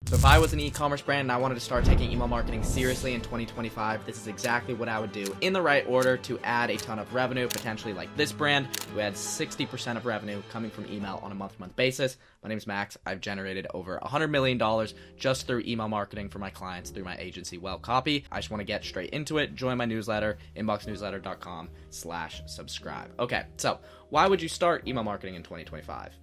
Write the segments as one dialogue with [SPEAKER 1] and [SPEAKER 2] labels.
[SPEAKER 1] So if I was an e-commerce brand and I wanted to start taking email marketing seriously in 2025, this is exactly what I would do in the right order to add a ton of revenue, potentially like this brand, who had 60% of revenue coming from email on a month-to-month basis. My name is Max. I've generated over $100 million just through email marketing for my clients through my agency, Wellcopy. I just want to get straight into it. Join my newsletter, inboxnewsletter.com/subscribe. Okay, so why would you start email marketing in 2025?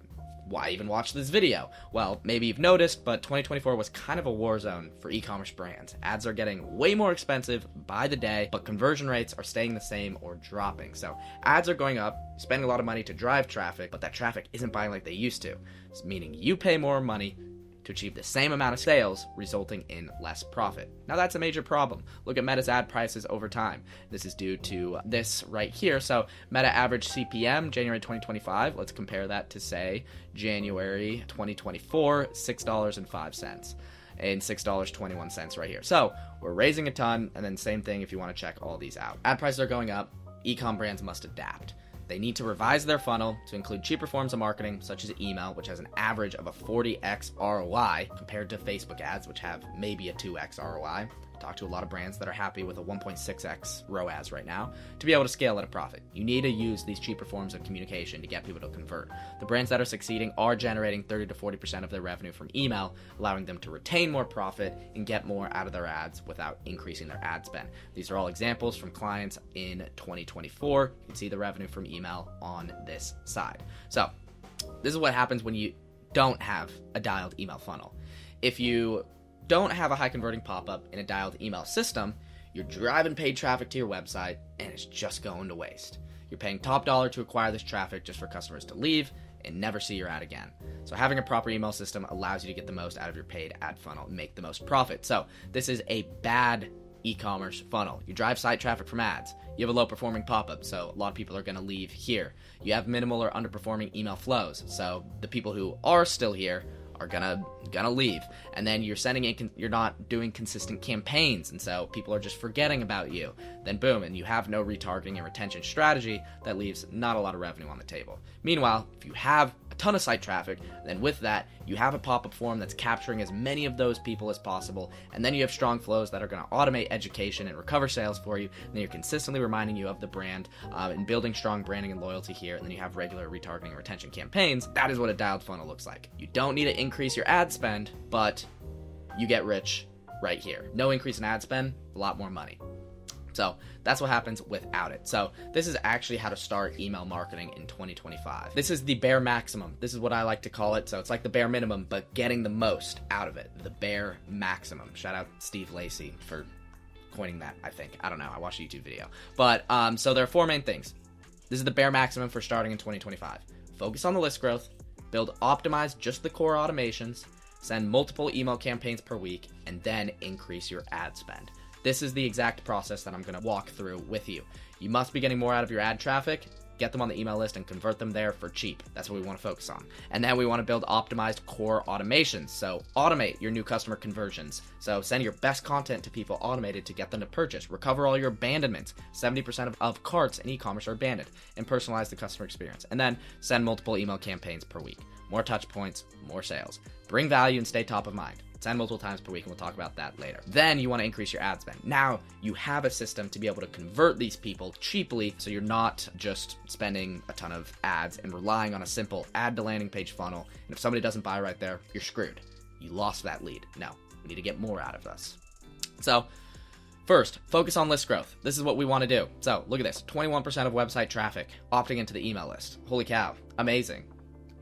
[SPEAKER 1] Why even watch this video? Well, maybe you've noticed, but 2024 was kind of a war zone for e-commerce brands. Ads are getting way more expensive by the day, but conversion rates are staying the same or dropping. So ads are going up, spending a lot of money to drive traffic, but that traffic isn't buying like they used to, meaning you pay more money to achieve the same amount of sales, resulting in less profit. Now that's a major problem. Look at Meta's ad prices over time. This is due to this right here. So Meta average CPM, January 2025, let's compare that to say January 2024, $6.05 and $6.21 right here. So we're raising a ton, and then same thing if you want to check all these out. Ad prices are going up, e-com brands must adapt. They need to revise their funnel to include cheaper forms of marketing, such as email, which has an average of a 40x ROI compared to Facebook ads, which have maybe a 2x ROI. I talk to a lot of brands that are happy with a 1.6x ROAS right now to be able to scale at a profit. You need to use these cheaper forms of communication to get people to convert. The brands that are succeeding are generating 30 to 40% of their revenue from email, allowing them to retain more profit and get more out of their ads without increasing their ad spend. These are all examples from clients in 2024. You can see the revenue from email on this side. So this is what happens when you don't have a dialed email funnel. If you don't have a high converting pop-up in a dialed email system, you're driving paid traffic to your website and it's just going to waste. You're paying top dollar to acquire this traffic just for customers to leave and never see your ad again. So having a proper email system allows you to get the most out of your paid ad funnel and make the most profit. So this is a bad e-commerce funnel. You drive site traffic from ads. You have a low performing pop-up, so a lot of people are going to leave here. You have minimal or underperforming email flows, so the people who are still here are gonna leave. And then you're sending in, you're not doing consistent campaigns, and so people are just forgetting about you. Then boom, and you have no retargeting and retention strategy. That leaves not a lot of revenue on the table. Meanwhile, if you have a ton of site traffic, then with that you have a pop-up form that's capturing as many of those people as possible, and then you have strong flows that are going to automate education and recover sales for you, and then you're consistently reminding you of the brand and building strong branding and loyalty here, and then you have regular retargeting and retention campaigns. That is what a dialed funnel looks like. You don't need to increase your ad spend, but you get rich right here. No increase in ad spend, a lot more money. So that's what happens without it. So this is actually how to start email marketing in 2025. This is the bare maximum. This is what I like to call it. So it's like the bare minimum, but getting the most out of it. The bare maximum. Shout out Steve Lacy for coining that, I think. I don't know. I watched a YouTube video. But so there are four main things. This is the bare maximum for starting in 2025. Focus on the list growth, build optimize just the core automations, send multiple email campaigns per week, and then increase your ad spend. This is the exact process that I'm going to walk through with you. You must be getting more out of your ad traffic, get them on the email list, and convert them there for cheap. That's what we want to focus on. And then we want to build optimized core automations. So automate your new customer conversions. So send your best content to people automated to get them to purchase. Recover all your abandonments. 70% of carts in e-commerce are abandoned. And personalize the customer experience. And then send multiple email campaigns per week. More touch points, more sales. Bring value and stay top of mind. Send multiple times per week, and we'll talk about that later. Then you want to increase your ad spend. Now you have a system to be able to convert these people cheaply, so you're not just spending a ton of ads and relying on a simple add to landing page funnel. And if somebody doesn't buy right there, you're screwed. You lost that lead. No, we need to get more out of this. So first, focus on list growth. This is what we want to do. So look at this, 21% of website traffic opting into the email list. Holy cow, amazing.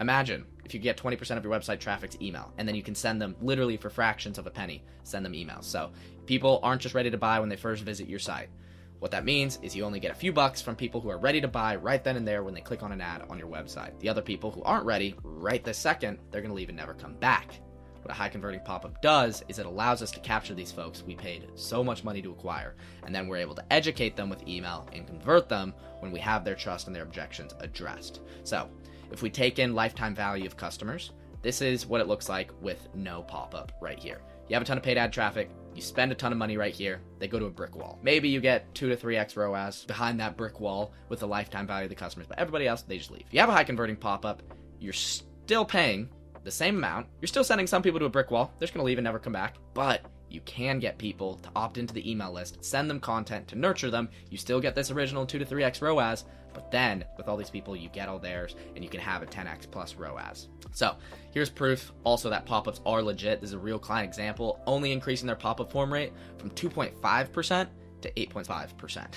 [SPEAKER 1] Imagine if you get 20% of your website traffic to email, and then you can send them literally for fractions of a penny, send them emails. So people aren't just ready to buy when they first visit your site. What that means is you only get a few bucks from people who are ready to buy right then and there when they click on an ad on your website. The other people who aren't ready right this second, they're going to leave and never come back. What a high converting pop-up does is it allows us to capture these folks we paid so much money to acquire, and then we're able to educate them with email and convert them when we have their trust and their objections addressed. So if we take in lifetime value of customers, this is what it looks like with no pop-up right here. You have a ton of paid ad traffic, you spend a ton of money right here, they go to a brick wall. Maybe you get 2 to 3x ROAS behind that brick wall with the lifetime value of the customers, but everybody else, they just leave. If you have a high converting pop-up, you're still paying the same amount. You're still sending some people to a brick wall. They're just going to leave and never come back. But you can get people to opt into the email list, send them content to nurture them. You still get this original 2 to 3x ROAS, but then with all these people, you get all theirs and you can have a 10x plus ROAS. So here's proof also that pop-ups are legit. This is a real client example, only increasing their pop-up form rate from 2.5% to 8.5%.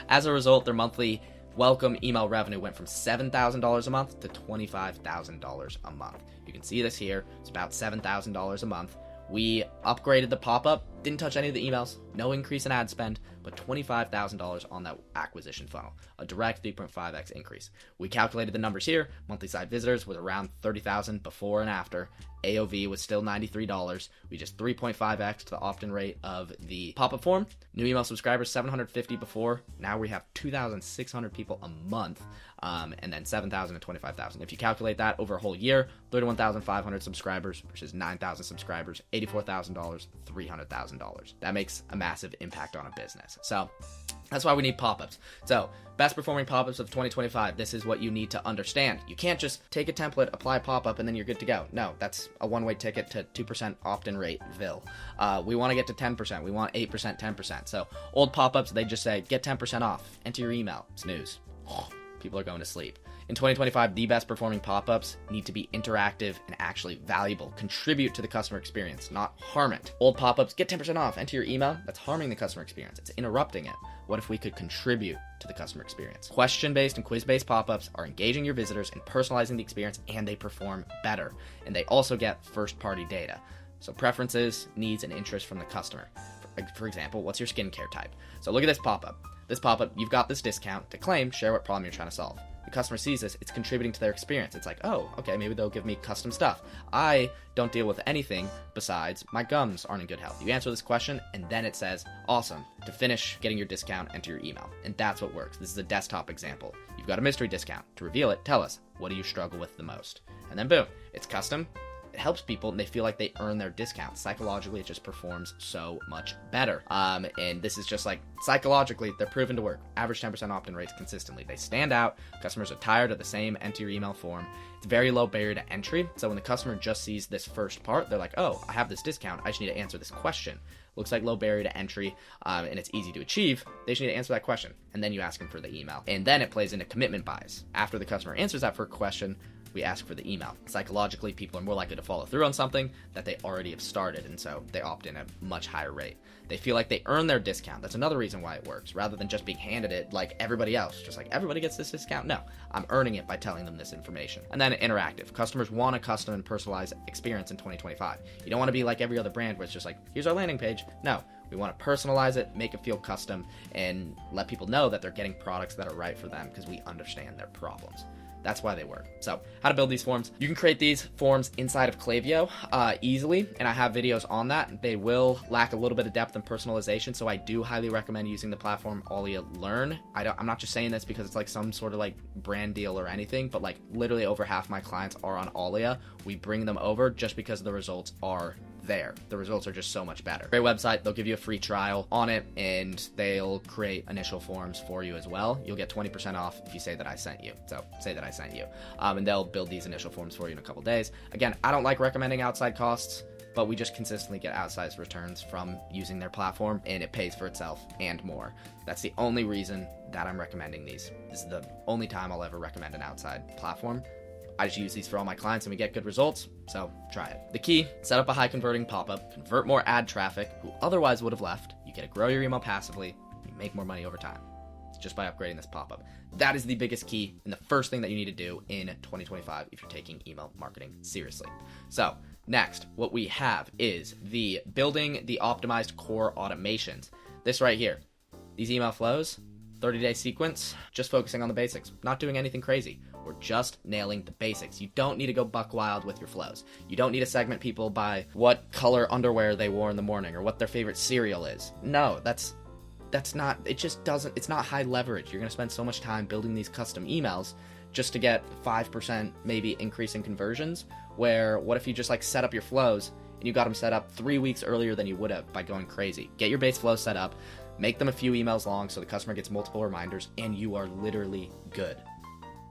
[SPEAKER 1] As a result, their monthly welcome email revenue went from $7,000 a month to $25,000 a month. You can see this here. It's about $7,000 a month. We upgraded the pop-up, didn't touch any of the emails, no increase in ad spend, but $25,000 on that acquisition funnel, a direct 3.5x increase. We calculated the numbers here. Monthly site visitors was around 30,000 before and after. AOV was still $93. We just 3.5x the opt-in rate of the pop-up form. New email subscribers, 750 before. Now we have 2,600 people a month, and then 7,000 and 25,000. If you calculate that over a whole year, 31,500 subscribers versus 9,000 subscribers, $84,000, $300,000. That makes a massive impact on a business. So that's why we need pop-ups. So best performing pop-ups of 2025. This is what you need to understand. You can't just take a template, apply a pop-up, and then you're good to go. No, that's a one-way ticket to 2% opt-in rate, we want to get to 10%. We want 8%, 10%. So old pop-ups, they just say, get 10% off. Enter your email. Snooze. People are going to sleep. In 2025, the best performing pop-ups need to be interactive and actually valuable. Contribute to the customer experience, not harm it. Old pop-ups, get 10% off, enter your email. That's harming the customer experience. It's interrupting it. What if we could contribute to the customer experience? Question-based and quiz-based pop-ups are engaging your visitors and personalizing the experience, and they perform better. And they also get first-party data. So preferences, needs, and interests from the customer. For example, what's your skincare type? So look at this pop-up. This pop-up, you've got this discount to claim, share what problem you're trying to solve. The customer sees this, it's contributing to their experience. It's like, oh, okay, maybe they'll give me custom stuff. I don't deal with anything besides my gums aren't in good health. You answer this question, and then it says, awesome, to finish getting your discount, enter your email. And that's what works. This is a desktop example. You've got a mystery discount. To reveal it, tell us, what do you struggle with the most? And then boom, it's custom. It helps people and they feel like they earn their discount. Psychologically, it just performs so much better. And this is just like psychologically, they're proven to work. Average 10% opt-in rates consistently. They stand out. Customers are tired of the same enter your email form. It's very low barrier to entry. So when the customer just sees this first part, they're like, oh, I have this discount. I just need to answer this question. Looks like low barrier to entry, and it's easy to achieve. They just need to answer that question. And then you ask them for the email. And then it plays into commitment bias. After the customer answers that first question, we ask for the email. Psychologically, people are more likely to follow through on something that they already have started, and so they opt in at a much higher rate. They feel like they earn their discount. That's another reason why it works, rather than just being handed it like everybody else. Just like, everybody gets this discount? No, I'm earning it by telling them this information. And then interactive. Customers want a custom and personalized experience in 2025. You don't want to be like every other brand where it's just like, here's our landing page. No, we want to personalize it, make it feel custom, and let people know that they're getting products that are right for them because we understand their problems. That's why they work. So how to build these forms. You can create these forms inside of Klaviyo easily, and I have videos on that. They will lack a little bit of depth and personalization, so I do highly recommend using the platform Alia Learn. I'm not just saying this because it's like some sort of like brand deal or anything, but like literally over half my clients are on Alia. We bring them over just because the results are there. The results are just so much better. Great website. They'll give you a free trial on it, and they'll create initial forms for you as well. You'll get 20% off if you say that I sent you. So say that I sent you, and they'll build these initial forms for you in a couple days. Again, I don't like recommending outside costs, but we just consistently get outsized returns from using their platform, and it pays for itself and more. That's the only reason that I'm recommending these. This is the only time I'll ever recommend an outside platform. I just use these for all my clients and we get good results, so try it. The key, set up a high converting pop-up, convert more ad traffic who otherwise would have left. You get to grow your email passively, you make more money over time just by upgrading this pop-up. That is the biggest key and the first thing that you need to do in 2025 if you're taking email marketing seriously. So next, what we have is the building the optimized core automations. This right here, these email flows, 30-day sequence, just focusing on the basics, not doing anything crazy. We're just nailing the basics. You don't need to go buck wild with your flows. You don't need to segment people by what color underwear they wore in the morning or what their favorite cereal is. No, that's not, it just doesn't, it's not high leverage. You're going to spend so much time building these custom emails just to get 5% maybe increase in conversions, where what if you just like set up your flows and you got them set up 3 weeks earlier than you would have by going crazy. Get your base flow set up, make them a few emails long so the customer gets multiple reminders, and you are literally good.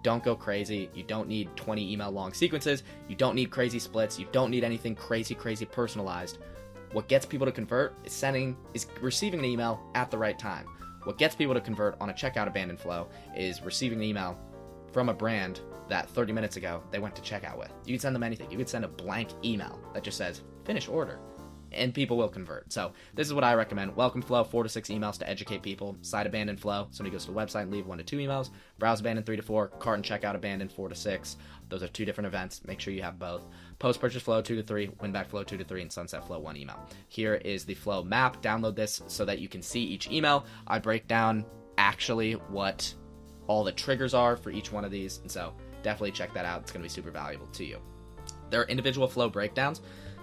[SPEAKER 1] Don't go crazy. You don't need 20 email long sequences. You don't need crazy splits. You don't need anything crazy personalized. What gets people to convert is receiving an email at the right time. What gets people to convert on a checkout abandon flow is receiving an email from a brand that 30 minutes ago they went to checkout with. You can send them anything. You could send a blank email that just says, finish order, and people will convert. So this is what I recommend. Welcome flow, 4 to 6 emails to educate people. Site abandon flow, somebody goes to the website and leave 1 to 2 emails. Browse abandon, 3 to 4. Cart and checkout abandon, 4 to 6. Those are 2 different events. Make sure you have both. Post-purchase flow, 2 to 3. Win-back flow, 2 to 3. And sunset flow, 1 email. Here is the flow map. Download this so that you can see each email. I break down actually what all the triggers are for each one of these. And so definitely check that out. It's going to be super valuable to you. There are individual flow breakdowns.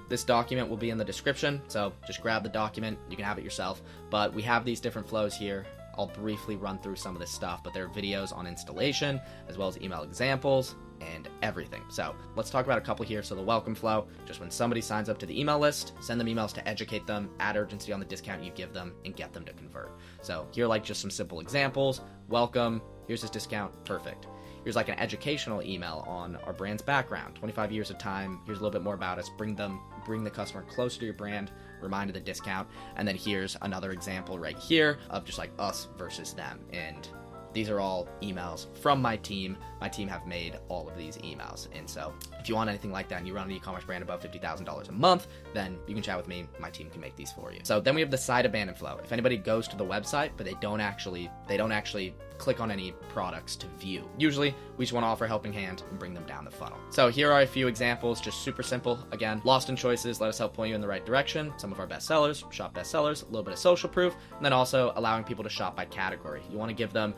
[SPEAKER 1] This document will be in the description, so just grab the document. You can have it yourself. But we have these different flows here. I'll briefly run through some of this stuff, but there are videos on installation, as well as email examples, and everything. So let's talk about a couple here. So the welcome flow, just when somebody signs up to the email list, send them emails to educate them, add urgency on the discount you give them, and get them to convert. So here are like just some simple examples. Welcome, here's this discount, perfect. Here's like an educational email on our brand's background, 25 years of time. Here's a little bit more about us. Bring the customer closer to your brand, remind of the discount. And then here's another example right here of just like us versus them. And these are all emails from my team. My team have made all of these emails. And so if you want anything like that and you run an e-commerce brand above $50,000 a month, then you can chat with me. My team can make these for you. So then we have the site abandon flow. If anybody goes to the website, but they don't actually click on any products to view. Usually, we just want to offer a helping hand and bring them down the funnel. So here are a few examples, just super simple. Again, lost in choices, let us help point you in the right direction. Some of our best sellers, shop best sellers, a little bit of social proof, and then also allowing people to shop by category. You want to give them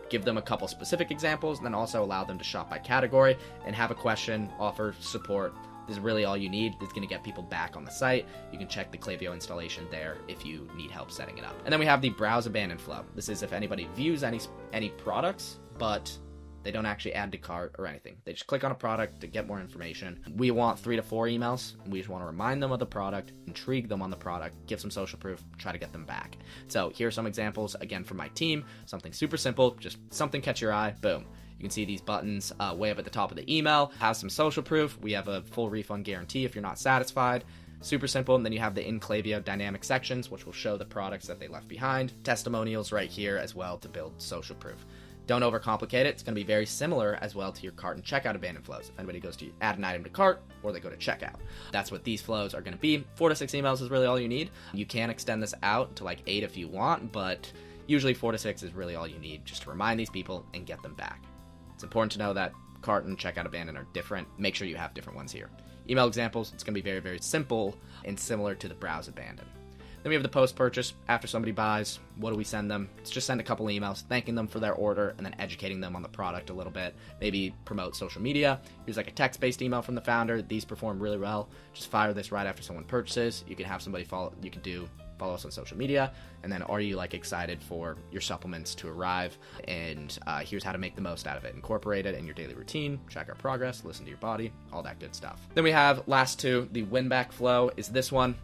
[SPEAKER 1] give them a couple specific examples, and then also allow them to shop by category and have a question, offer support. This is really all you need. It's going to get people back on the site. You can check the Klaviyo installation there if you need help setting it up. And then we have the browse abandon flow. This is if anybody views any products, but they don't actually add to cart or anything. They just click on a product to get more information. We want 3 to 4 emails. We just want to remind them of the product, intrigue them on the product, give some social proof, try to get them back. So here are some examples, again, from my team. Something super simple, just something catch your eye, boom. You can see these buttons way up at the top of the email. Has some social proof. We have a full refund guarantee if you're not satisfied. Super simple. And then you have the in Klaviyo dynamic sections, which will show the products that they left behind. Testimonials right here as well to build social proof. Don't overcomplicate it. It's going to be very similar as well to your cart and checkout abandon flows. If anybody goes to add an item to cart or they go to checkout, that's what these flows are going to be. 4 to 6 emails is really all you need. You can extend this out to like 8 if you want, but usually 4 to 6 is really all you need just to remind these people and get them back. It's important to know that cart and checkout abandon are different. Make sure you have different ones here. Email examples, it's going to be very, very simple and similar to the browse abandon. Then we have the post-purchase. After somebody buys, what do we send them? It's just send a couple emails thanking them for their order and then educating them on the product a little bit. Maybe promote social media. Here's like a text-based email from the founder. These perform really well. Just fire this right after someone purchases. You can have somebody follow. You can follow us on social media. And then are you like excited for your supplements to arrive? And here's how to make the most out of it. Incorporate it in your daily routine. Track our progress. Listen to your body. All that good stuff. Then we have last two. The win-back flow is this one.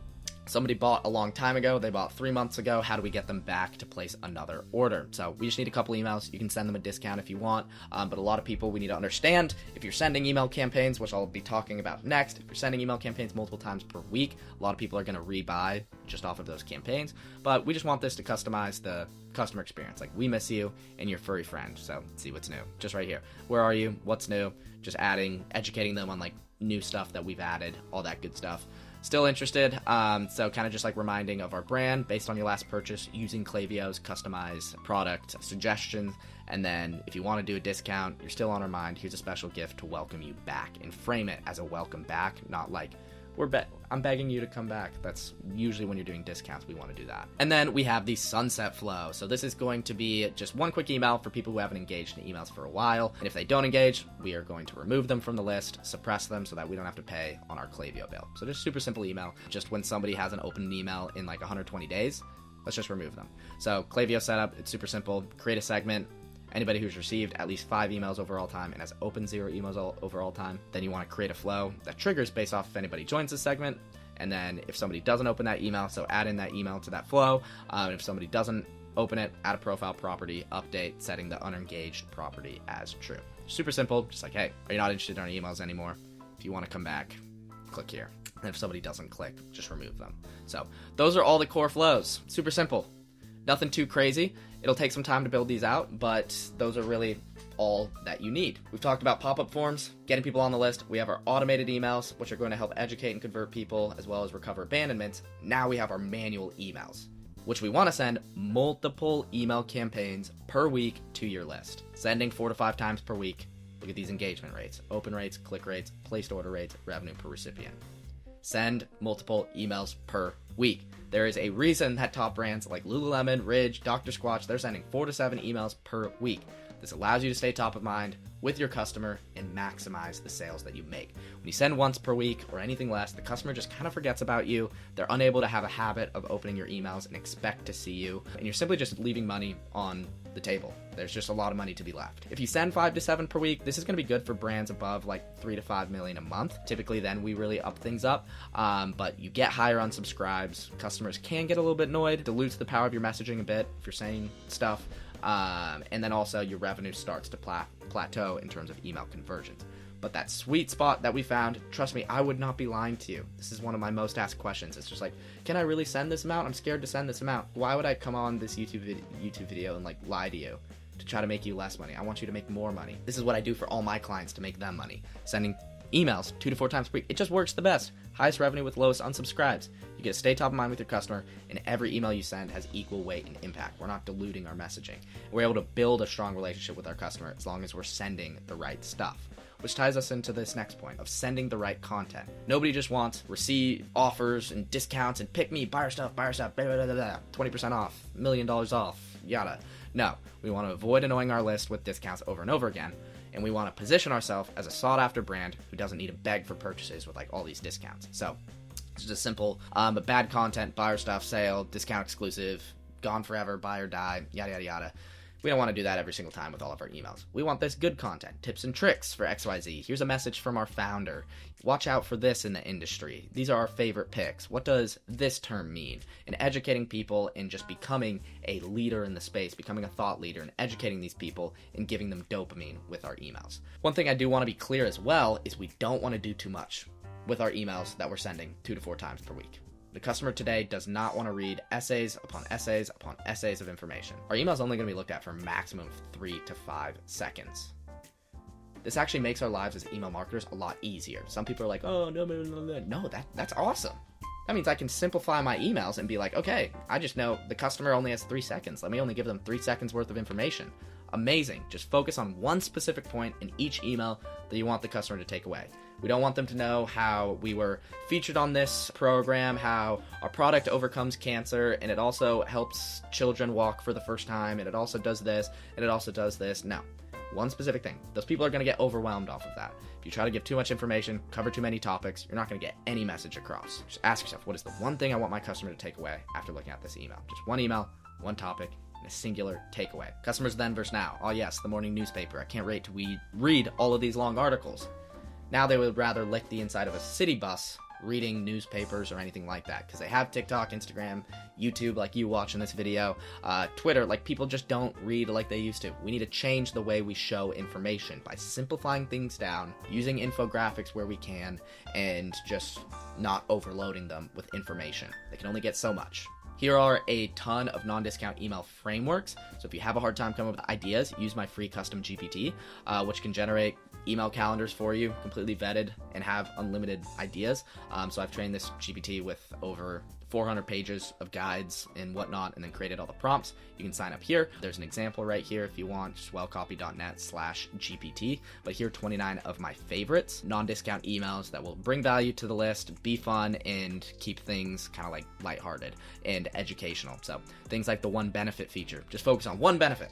[SPEAKER 1] Somebody bought a long time ago, they bought 3 months ago, how do we get them back to place another order? So we just need a couple emails. You can send them a discount if you want, but a lot of people, we need to understand, if you're sending email campaigns, which I'll be talking about next, if you're sending email campaigns multiple times per week, a lot of people are going to rebuy just off of those campaigns, but we just want this to customize the customer experience. Like, we miss you and your furry friend, so see what's new. Just right here. Where are you? What's new? Just educating them on like new stuff that we've added, all that good stuff. Still interested, so kind of just like reminding of our brand based on your last purchase, using Klaviyo's customized product suggestions, and then if you want to do a discount, you're still on our mind, here's a special gift to welcome you back, and frame it as a welcome back, not like I'm begging you to come back. That's usually when you're doing discounts, we want to do that. And then we have the sunset flow. So this is going to be just one quick email for people who haven't engaged in emails for a while. And if they don't engage, we are going to remove them from the list, suppress them so that we don't have to pay on our Klaviyo bill. So just super simple email. Just when somebody hasn't opened an email in like 120 days, let's just remove them. So Klaviyo setup, it's super simple. Create a segment. Anybody who's received at least 5 emails over all time and has opened 0 emails over all time, then you want to create a flow that triggers based off if anybody joins the segment. And then if somebody doesn't open that email, so add in that email to that flow. If somebody doesn't open it, add a profile property, update, setting the unengaged property as true. Super simple, just like, hey, are you not interested in our emails anymore? If you want to come back, click here. And if somebody doesn't click, just remove them. So those are all the core flows. Super simple. Nothing too crazy. It'll take some time to build these out, but those are really all that you need. We've talked about pop-up forms, getting people on the list. We have our automated emails, which are going to help educate and convert people, as well as recover abandonments. Now we have our manual emails, which we want to send multiple email campaigns per week to your list. Sending 4 to 5 times per week. Look at these engagement rates, open rates, click rates, placed order rates, revenue per recipient. Send multiple emails per week. There is a reason that top brands like Lululemon, Ridge, Dr. Squatch, they're sending 4 to 7 emails per week. This allows you to stay top of mind with your customer and maximize the sales that you make. When you send once per week or anything less, the customer just kind of forgets about you. They're unable to have a habit of opening your emails and expect to see you. And you're simply just leaving money on the table. There's just a lot of money to be left. If you send 5 to 7 per week, this is going to be good for brands above like 3 to 5 million a month. Typically then we really up things up, but you get higher on subscribes. Customers can get a little bit annoyed, dilutes the power of your messaging a bit if you're saying stuff. And then also your revenue starts to plateau in terms of email conversions. But that sweet spot that we found, trust me, I would not be lying to you. This is one of my most asked questions. It's just like, can I really send this amount? I'm scared to send this amount. Why would I come on this YouTube video and like lie to you to try to make you less money? I want you to make more money. This is what I do for all my clients to make them money. Sending emails 2 to 4 times per week. It just works the best. Highest revenue with lowest unsubscribes. You get to stay top of mind with your customer, and every email you send has equal weight and impact. We're not diluting our messaging. We're able to build a strong relationship with our customer as long as we're sending the right stuff. Which ties us into this next point of sending the right content. Nobody just wants receive offers and discounts and pick me, buy our stuff, blah, blah, blah, blah, 20% off, $1 million off, yada. No, we want to avoid annoying our list with discounts over and over again. And we want to position ourselves as a sought-after brand who doesn't need to beg for purchases with like all these discounts. So it's just simple, but bad content, buy our stuff, sale, discount exclusive, gone forever, buy or die, yada, yada, yada. We don't want to do that every single time with all of our emails. We want this good content, tips and tricks for XYZ. Here's a message from our founder. Watch out for this in the industry. These are our favorite picks. What does this term mean? And educating people and just becoming a leader in the space, becoming a thought leader and educating these people and giving them dopamine with our emails. One thing I do want to be clear as well is we don't want to do too much with our emails that we're sending 2 to 4 times per week. The customer today does not want to read essays upon essays upon essays of information. Our email is only going to be looked at for a maximum of 3 to 5 seconds. This actually makes our lives as email marketers a lot easier. Some people are like, oh, no, that's awesome. That means I can simplify my emails and be like, okay, I just know the customer only has 3 seconds. Let me only give them 3 seconds worth of information. Amazing. Just focus on one specific point in each email that you want the customer to take away. We don't want them to know how we were featured on this program, how our product overcomes cancer, and it also helps children walk for the first time, and it also does this, and it also does this. No. One specific thing. Those people are going to get overwhelmed off of that. If you try to give too much information, cover too many topics, you're not going to get any message across. Just ask yourself, what is the one thing I want my customer to take away after looking at this email? Just one email, one topic, and a singular takeaway. Customers then versus now. Oh yes, the morning newspaper. I can't wait to read all of these long articles. Now they would rather lick the inside of a city bus reading newspapers or anything like that because they have TikTok, Instagram, YouTube like you watching this video, Twitter. Like people just don't read like they used to. We need to change the way we show information by simplifying things down, using infographics where we can, and just not overloading them with information. They can only get so much. Here are a ton of non-discount email frameworks. So if you have a hard time coming up with ideas, use my free custom GPT, which can generate email calendars for you, completely vetted, and have unlimited ideas. So I've trained this GPT with over 400 pages of guides and whatnot, and then created all the prompts. You can sign up here. There's an example right here if you want, just wellcopy.net/GPT. But here are 29 of my favorites, non-discount emails that will bring value to the list, be fun, and keep things kind of like lighthearted and educational. So things like the one benefit feature, just focus on one benefit.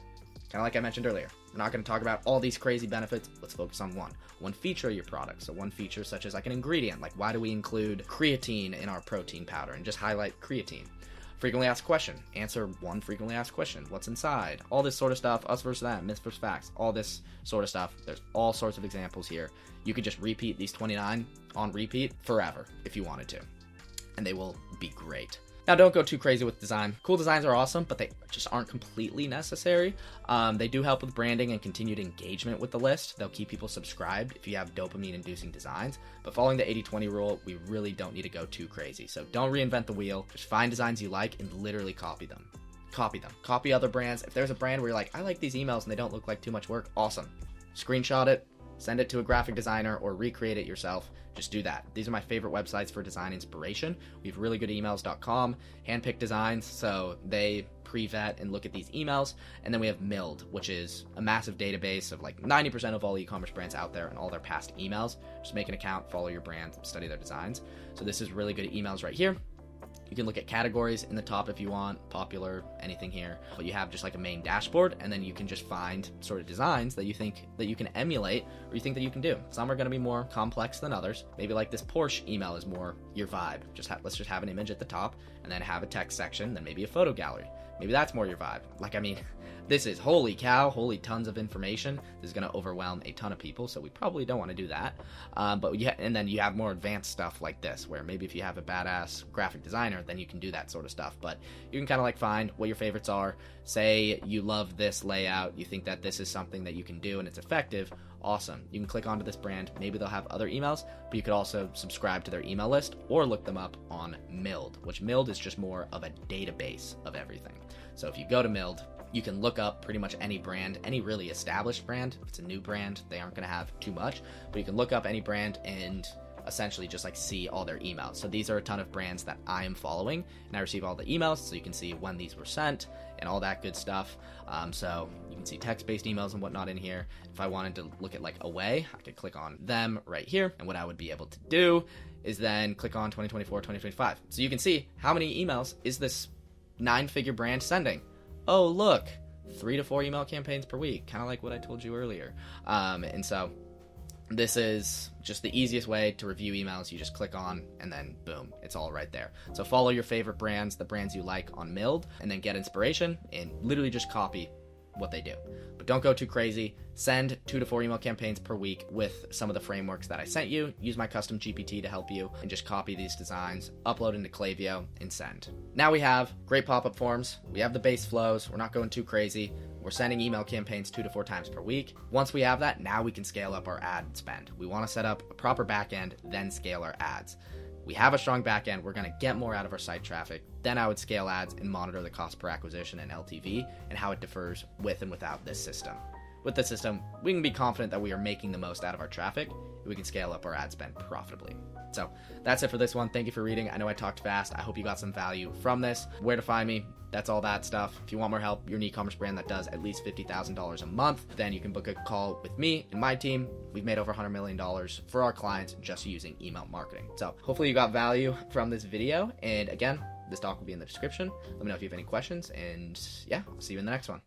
[SPEAKER 1] Kind of like I mentioned earlier, we're not going to talk about all these crazy benefits. Let's focus on one feature of your product. So one feature such as like an ingredient, like why do we include creatine in our protein powder, and just highlight creatine. Frequently asked question, answer one frequently asked question. What's inside? All this sort of stuff, us versus that, myths versus facts, all this sort of stuff. There's all sorts of examples here. You could just repeat these 29 on repeat forever if you wanted to, and they will be great. Now, don't go too crazy with design. Cool designs are awesome, but they just aren't completely necessary. They do help with branding and continued engagement with the list. They'll keep people subscribed if you have dopamine-inducing designs. But following the 80-20 rule, we really don't need to go too crazy. So don't reinvent the wheel. Just find designs you like and literally copy them. Copy them. Copy other brands. If there's a brand where you're like, I like these emails and they don't look like too much work, awesome. Screenshot it, send it to a graphic designer, or recreate it yourself. Just do that. These are my favorite websites for design inspiration. We have reallygoodemails.com, handpicked designs, so they pre-vet and look at these emails. And then we have Mild, which is a massive database of like 90% of all e-commerce brands out there and all their past emails. Just make an account, follow your brand, study their designs. So this is really good emails right here. You can look at categories in the top if you want, popular, anything here. But you have just like a main dashboard, and then you can just find sort of designs that you think that you can emulate or you think that you can do. Some are going to be more complex than others. Maybe like this Porsche email is more your vibe. Let's just have an image at the top and then have a text section, then maybe a photo gallery. Maybe that's more your vibe. Like, I mean, this is holy cow, holy tons of information. This is going to overwhelm a ton of people, so we probably don't want to do that. And then you have more advanced stuff like this, where maybe if you have a badass graphic designer, then you can do that sort of stuff. But you can kind of like find what your favorites are. Say you love this layout, you think that this is something that you can do and it's effective. Awesome. You can click onto this brand. Maybe they'll have other emails, but you could also subscribe to their email list or look them up on Mild, which Mild is just more of a database of everything. So if you go to Mild, you can look up pretty much any brand, any really established brand. If it's a new brand, they aren't going to have too much, but you can look up any brand and essentially just like see all their emails. So these are a ton of brands that I am following, and I receive all the emails, so you can see when these were sent and all that good stuff. So you can see text-based emails and whatnot in here. If I wanted to look at like Away, I could click on them right here, and what I would be able to do is then click on 2024, 2025. So you can see how many emails is this 9-figure brand sending. Oh, look, 3 to 4 email campaigns per week, kind of like what I told you earlier. And so this is just the easiest way to review emails. You just click on and then boom, it's all right there. So follow your favorite brands, the brands you like on Mild, and then get inspiration and literally just copy what they do. But don't go too crazy. Send 2 to 4 email campaigns per week with some of the frameworks that I sent you. Use my custom GPT to help you, and just copy these designs, upload into Klaviyo, and send. Now we have great pop-up forms. We have the base flows. We're not going too crazy. We're sending email campaigns 2 to 4 times per week. Once we have that, now we can scale up our ad spend. We want to set up a proper backend, then scale our ads. We have a strong backend. We're going to get more out of our site traffic. Then I would scale ads and monitor the cost per acquisition and LTV and how it differs with and without this system. With this system, we can be confident that we are making the most out of our traffic, and we can scale up our ad spend profitably. So that's it for this one. Thank you for reading. I know I talked fast. I hope you got some value from this. Where to find me, that's all that stuff. If you want more help, you're an e-commerce brand that does at least $50,000 a month, then you can book a call with me and my team. We've made over $100 million for our clients just using email marketing. So hopefully you got value from this video. And again, this doc will be in the description. Let me know if you have any questions, and yeah, I'll see you in the next one.